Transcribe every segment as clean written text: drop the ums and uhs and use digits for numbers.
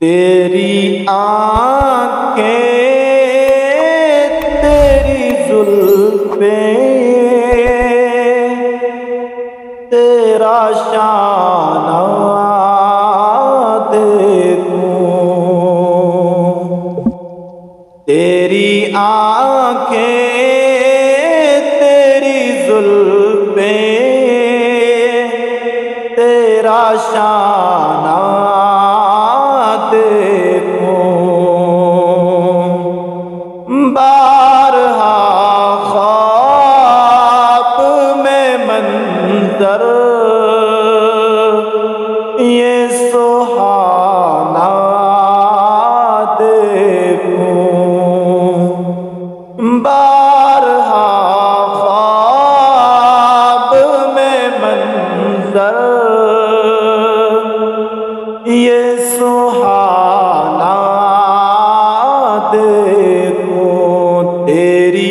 तेरी आँखें तेरी जुल्फ़ें तेरा शाना तेरी आँखें तेरी जुल्फ़ें तेरा शाना देखूं। बारहा ख्वाब में मंज़र ये सुहाना बारहा ख्वाब में मंज़र ये सुहाना देखूं। तेरी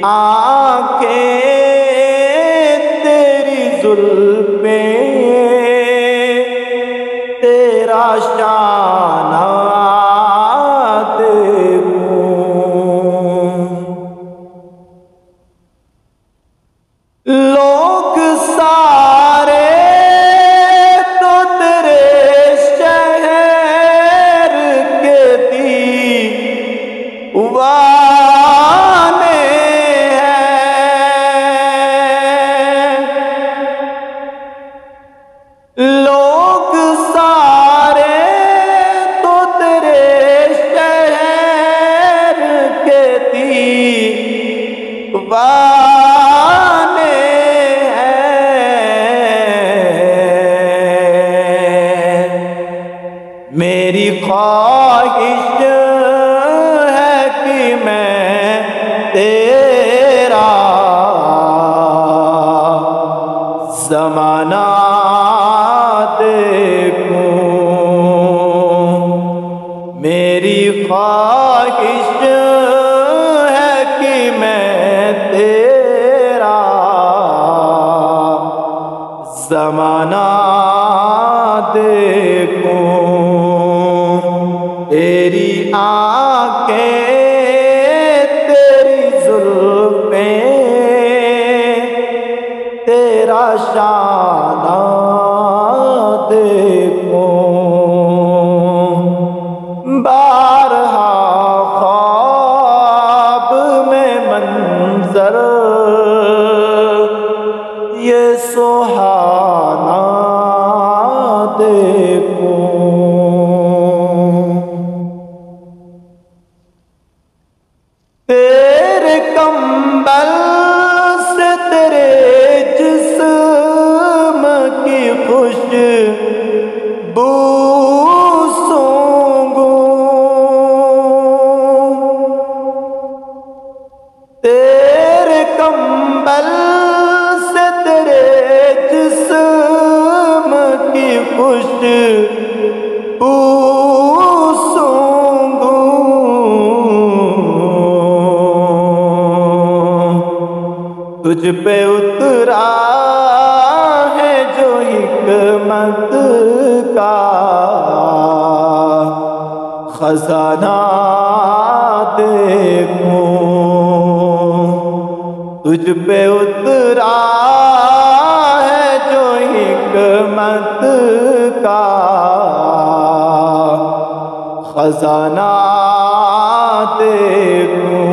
आँखें तेरी जुल्फ़ें तेरा शाना लोग सारे तो तेरे शहर के दीवाने हैं। लोग सारे तो तेरे शहर के दीवाने मेरी ख्वाहिश है कि मैं तेरा ज़माना देखूं। मेरी ख्वाहिश है कि मैं तेरा ज़माना देखूं। तेरी आँखें तेरी जुल्फ़ें तेरा शाना देखूं। बारहा ख्वाब में मंज़र ये सुहाना देखूं। तेरे कंबल से तेरे जिस्म की खुशबू सूंघूं। तेरे कंबल से तेरे जिस्म की खुशबू तुझ पे उतरा है जो हिकमत का खजाना देखूं। तुझ पे उतरा है जो हिकमत का खजाना देखूं।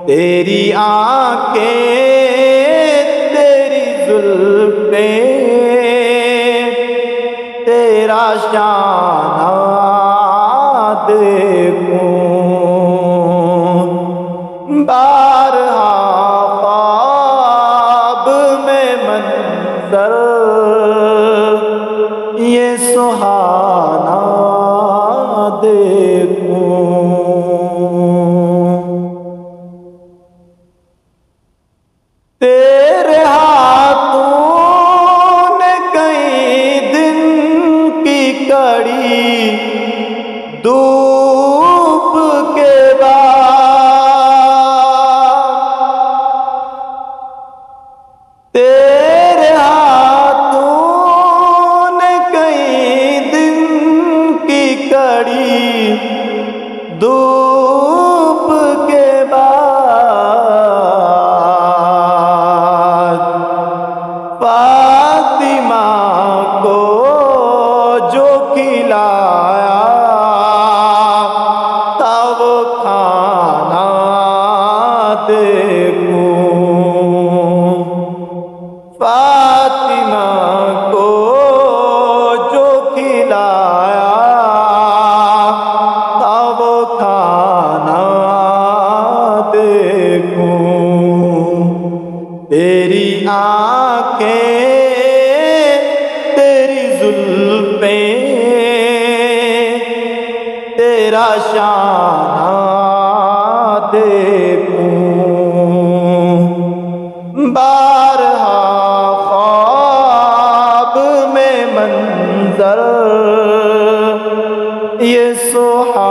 तेरी आँखें तेरी जुल्फ़ें तेरा शाना देखूं। बारहा ख्वाब में मंज़र ये सुहाना देखूं। तेरे हाथों ने कई दिन की कड़ी धूप के बाद तेरे हाथों ने कई दिन की कड़ी धूप के बाद फातिमा को जो खिलाया था वो खाना देखूं। फातिमा को जो खिलाया था वो खाना देखूं। तेरी आंखें तेरी जुल्फें तेरा शाना देखूं। बारहा ख्वाब में मंजर ये सुहा